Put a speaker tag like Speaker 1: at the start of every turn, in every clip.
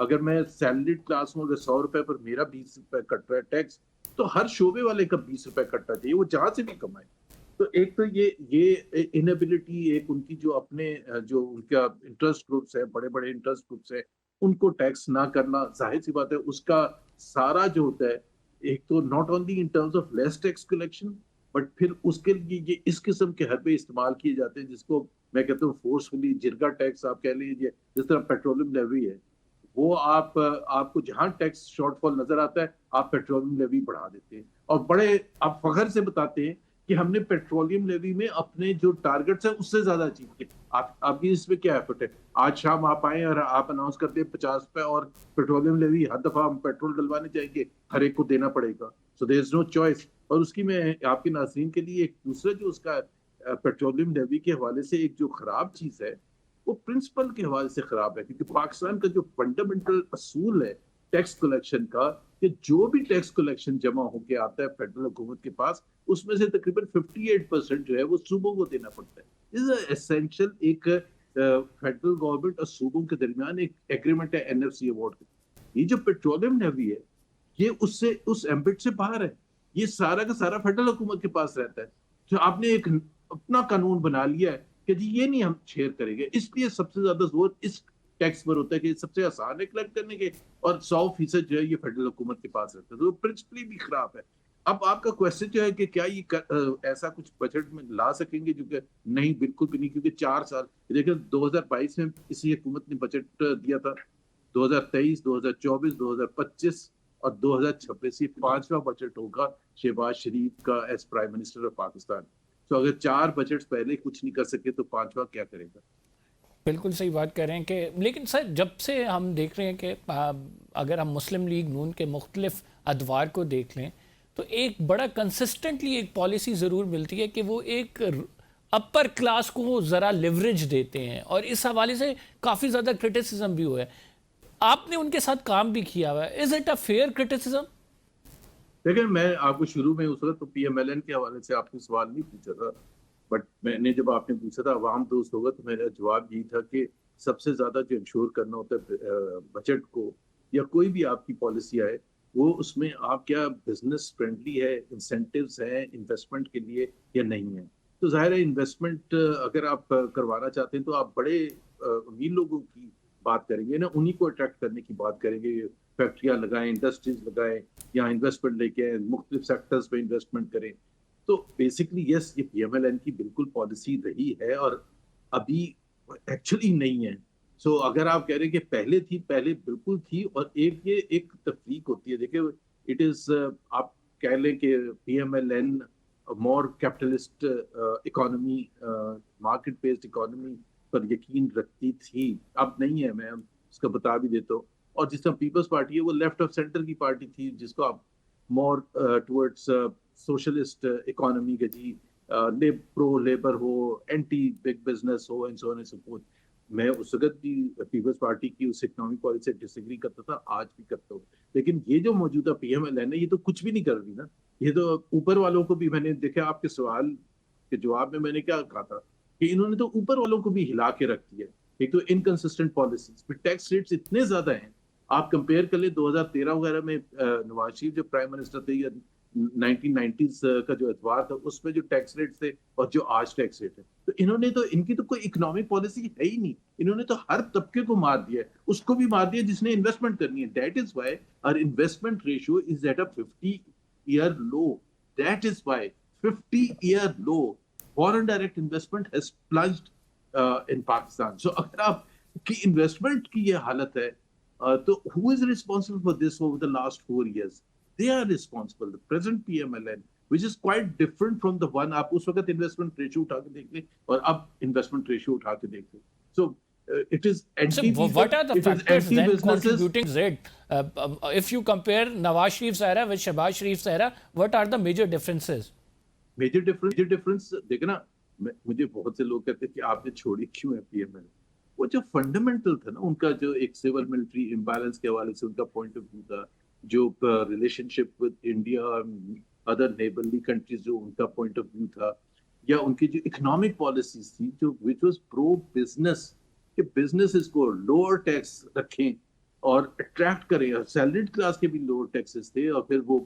Speaker 1: اگر میں salaried class ہوں، اگر 100 روپے پر میرا 20 روپے کٹ رہا ہے ٹیکس، تو ہر شعبے والے کا 20 روپے کٹنا چاہیے، وہ جہاں سے بھی کمائے. تو ایک تو یہ انیبلٹی، ایک ان کی جو اپنے جو ان کا انٹرسٹ گروپس ہے، بڑے بڑے انٹرسٹ گروپس ہیں، ان کو ٹیکس نہ کرنا، ظاہر سی بات ہے اس کا سارا جو ہوتا ہے، ایک تو not only in terms of less tax collection, but پھر اس کے لیے یہ اس قسم کے حربے استعمال کیے جاتے ہیں جس کو میں کہتا ہوں فورسفلی جرگا ٹیکس آپ کہہ لیجیے، جس طرح پیٹرولیم لیوی ہے، وہ آپ کو جہاں ٹیکس شارٹ فال نظر آتا ہے آپ پیٹرولیم لیوی بڑھا دیتے ہیں، اور بڑے آپ فخر سے بتاتے ہیں کہ ہم نے پیٹرولیم لیوی میں اپنے جو ٹارگٹس ہیں اس سے زیادہ اچیو کیے. آپ کی اس میں کیا ایفرٹ ہے؟ آج شام آپ آئیں اور آپ اناؤنس کرتے ہیں 50 روپے اور پیٹرولیم لیوی ہر دفعہ ہم پیٹرول ڈلوانے چاہیں گے، ہر ایک کو دینا پڑے گا. سو دیر از نو چوائس. اور اس کی میں آپ کے ناظرین کے لیے ایک دوسرا جو اس کا پیٹرولیم لیوی کے حوالے سے ایک جو خراب چیز ہے، وہ پرنسپل کے حوالے سے خراب ہے، کیونکہ پاکستان کا جو فنڈامنٹل اصول ہے ٹیکس کلیکشن کا، کہ جو بھی ٹیکس کلیکشن جمع ہو کے آتا ہے فیڈرل حکومت کے پاس، اس میں سے تقریباً 58% جو ہے وہ صوبوں کو دینا پڑتا ہے. اس اسینشل ایک فیڈرل گورنمنٹ اور صوبوں کے درمیان ایک ایگریمنٹ ہے NFC ایوارڈ کا. یہ جو پیٹرولیم لیوی ہے یہ اس ایمبٹ سے باہر ہے، یہ سارا کا سارا فیڈرل حکومت کے پاس رہتا ہے. تو آپ نے ایک اپنا قانون بنا لیا ہے کہ جی یہ نہیں ہم شیئر کریں گے، اس لیے سب سے زیادہ زور اس ٹیکس پر ہوتا ہے کہ سب سے آسان ہے کلیکٹ کرنے کے، اور 100% جو ہے یہ فیڈرل حکومت کے پاس رہتا ہے. تو پرنسپلی بھی خراب ہے. اب آپ کا کوشچن جو ہے کہ کیا یہ ایسا کچھ بجٹ میں لا سکیں گے، جو کہ نہیں، بالکل بھی نہیں، کیونکہ 4 سال دیکھیں 2022 میں اسی حکومت نے بجٹ دیا تھا، 2023، 2024، 2025 اور 2026 یہ 5واں بجٹ ہوگا شہباز شریف کا as prime minister of Pakistan. تو اگر 4 بجٹ پہلے کچھ نہیں کر سکے تو 5واں کیا کرے گا؟
Speaker 2: بالکل صحیح بات کر رہے ہیں کہ لیکن سر جب سے ہم دیکھ رہے ہیں کہ اگر ہم مسلم لیگ نون کے مختلف ادوار کو دیکھ لیں تو ایک بڑا کنسسٹنٹلی ایک پالیسی ضرور ملتی ہے کہ وہ ایک اپر کلاس کو ذرا لیوریج دیتے ہیں، اور اس حوالے سے کافی زیادہ کرٹیسزم بھی ہوا ہے. آپ نے ان کے ساتھ کام بھی کیا ہوا ہے. Is it a fair criticism?
Speaker 1: لیکن میں آپ کو شروع میں اس وقت PMLN کے حوالے سے آپ نے سوال نہیں پوچھا تھا، بٹ میں نے جب آپ نے پوچھا تھا عوام دوست ہوگا تو میرا جواب یہی تھا کہ سب سے زیادہ جو انشور کرنا ہوتا ہے بجٹ کو یا کوئی بھی آپ کی پالیسی آئے، وہ اس میں آپ کیا بزنس فرینڈلی ہے، انسینٹیوز ہیں انویسٹمنٹ کے لیے یا نہیں ہے. تو ظاہر ہے انویسٹمنٹ اگر آپ کروانا چاہتے ہیں تو آپ بڑے امیر لوگوں کی بات کریں گے نا، انہی کو اٹریکٹ کرنے کی بات کریں گے. فیکٹریاں لگائیں، انڈسٹریز لگائیں، یا انویسٹمنٹ لے کے مختلف سیکٹرز پہ انویسٹمنٹ کریں. تو بیسکلی یس، یہ PMLN کی بالکل پالیسی رہی ہے اور ابھی ایکچولی نہیں ہے. سو اگر آپ کہہ رہے ہیں کہ پہلے تھی، پہلے بالکل تھی. اور یہ ایک تفریق ہوتی ہے، دیکھیں اٹ از، آپ کہہ لیں کہ PMLN more capitalist economy, market based economy پر یقین رکھتی تھی، اب نہیں ہے. میں اس کا بتا بھی دیتا ہوں. اور جس طرح پیپلز پارٹی ہے وہ لیفٹ آف سینٹر کی پارٹی تھی، جس کو آپ مور ٹورڈس سوشلسٹ اکانومی کے جی، پرو لیبر ہو، اینٹی بگ بزنس ہو، and so on and so forth. میں اس وقت بھی پیپلز پارٹی کی اس اکنامک پالیسی سے ڈس ایگری کرتا تھا، آج بھی کرتا ہوں. لیکن یہ جو موجودہ PMLN ہے یہ تو کچھ بھی نہیں کر رہی نا. یہ تو اوپر والوں کو بھی، میں نے دیکھا آپ کے سوال کے جواب میں نے کیا کہا تھا کہ انہوں نے تو اوپر والوں کو بھی ہلا کے رکھ دیا. ایک تو انکنسسٹنٹ پالیسیز، پھر ٹیکس ریٹس اتنے زیادہ ہیں. آپ کمپیئر کر لیں 2013 وغیرہ میں نواز شریف جو پرائم منسٹر تھے، یا 1990s کا جو اتوار تھا، اس میں جو ٹیکس ریٹ تھے اور جو آج ٹیکس ریٹ ہے، تو ان کی تو کوئی اکنامک پالیسی ہے ہی نہیں. انہوں نے تو ہر طبقے کو مار دیا ہے، اس کو بھی مار دیا جس نے انویسٹمنٹ کرنی ہے. That is why our investment ratio is at a 50-year low. That is why 50-year low foreign direct investment has plunged in Pakistan. So اگر آپ کی انویسٹمنٹ کی یہ حالت ہے، تو who is responsible for this over the last 4 years? They are responsible. The present PMLN, which is quite different from the one آپ اس وقت انویسٹمنٹ ریشو اٹھا کے دیکھ لیں اور اب انویسٹمنٹ ریشو اٹھا کے دیکھ لیں. So it is
Speaker 2: So
Speaker 1: anti people,
Speaker 2: what are the
Speaker 1: it is
Speaker 2: factors
Speaker 1: anti
Speaker 2: then
Speaker 1: businesses.
Speaker 2: contributing to it? If you compare Nawaz Sharif's era with Shehbaz Sharif's era, what are the major differences?
Speaker 1: Major difference دیکھیں نا. مجھے بہت سے لوگ کہتے ہیں کہ آپ نے چھوڑی کیوں ہے PMLN. وہ جو فنڈامنٹل تھا نا ان کا، جو ایک سول ملٹری امبیلنس کے حوالے سے ان کا پوائنٹ آف ویو تھا، جو relation ship with India other neighbourly countries جو ان کا پوائنٹ آف ویو تھا، یا ان کی جو اکنامک پالیسیز تھی جو وچ واز پرو بزنس، کہ بزنسز کو لوور ٹیکس رکھیں اور اٹریکٹ کریں. سیلریڈ کلاس کے بھی لوور ٹیکسز تھے اور پھر وہ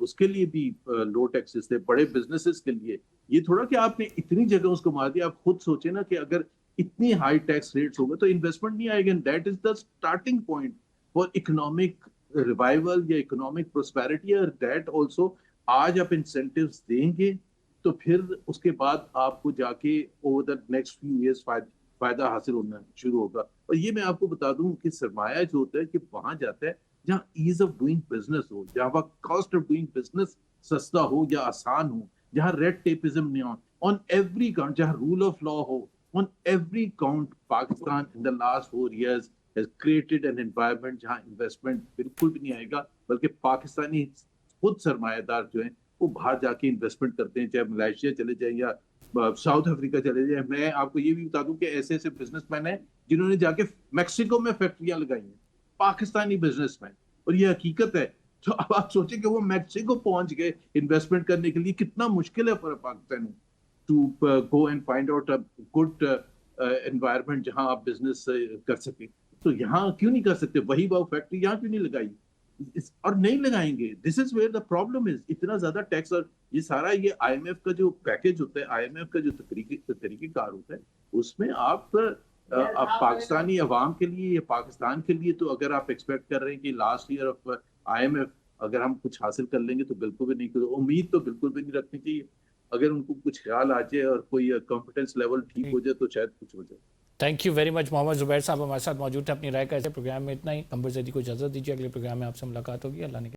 Speaker 1: اس کے لیے بھی لوور ٹیکسز تھے بڑے بزنسز کے لیے. یہ تھوڑا کہ آپ نے اتنی جگہ اس کو مار دیا. آپ خود سوچیں نا کہ اگر اتنی ہائی ٹیکس ریٹس ہوگا تو انویسٹمنٹ نہیں آئے گا. That is the starting point for economic revival یا اکنامک پروسپیرٹی. اور دیٹ آلسو آج آپ انسینٹیوز دیں گے تو پھر اس کے بعد آپ کو جا کے over the next few years فائدہ حاصل ہونا شروع ہوگا. اور یہ میں آپ کو بتا دوں کہ سرمایہ جو ہوتا ہے کہ وہاں جاتا ہے جہاں ایز آف ڈوئنگ بزنس ہو, جہاں وہاں کاسٹ آف ڈوئنگ بزنس سستا ہو یا آسان ہو, جہاں ریڈ ٹیپزم نہیں ہو آن ایوری کاؤنٹ, جہاں رول آف لا ہو on every count. Pakistan in the last 4 years has created an environment جہاں انویسٹمنٹ بالکل بھی نہیں آئے گا, بلکہ پاکستانی خود سرمایہ دار جو ہیں وہ باہر جا کے انویسٹمنٹ کرتے ہیں, چاہے ملائیشیا چلے جائیں یا ساؤتھ افریقہ چلے جائیں. میں آپ کو یہ بھی بتا دوں کہ ایسے ایسے بزنس مین ہیں جنہوں نے جا کے میکسیکو میں فیکٹریاں لگائی ہیں, پاکستانی بزنس مین, اور یہ حقیقت ہے. تو اب آپ سوچیں کہ وہ میکسیکو پہنچ گئے انویسٹمنٹ کرنے کے لیے, کتنا مشکل ہے for Pakistan to go and find out good environment جہاں آپ بزنس کر سکیں. تو یہاں کیوں نہیں کر سکتے؟ وہی وہ فیکٹری یہاں کیوں نہیں لگائی اور نہیں لگائیں گے؟ This is where the problem is. اتنا زیادہ ٹیکس, اور یہ سارا یہ آئی ایم ایف کا جو پیکج ہوتا ہے, آئی ایم ایف کا جو طریقہ کار ہوتا ہے, اس میں آپ پاکستانی عوام کے لیے یا پاکستان کے لیے تو اگر آپ ایکسپیکٹ کر رہے ہیں کہ last year of I M F اگر ہم کچھ حاصل کر لیں گے تو بالکل بھی نہیں, امید تو بالکل بھی نہیں رکھنی چاہیے. اگر ان کو کچھ خیال آ جائے اور کوئی کانفیڈنس لیول ٹھیک ہو جائے تو شاید کچھ ہو جائے.
Speaker 2: Thank you very much. Muhammad Zubair صاحب ہمارے ساتھ موجود تھے, اپنی رائے کا ایسے پروگرام میں اتنا ہی. کمبر زیدی کو اجازت دیجیے, اگلے پروگرام میں آپ سے ملاقات ہوگی. اللہ نے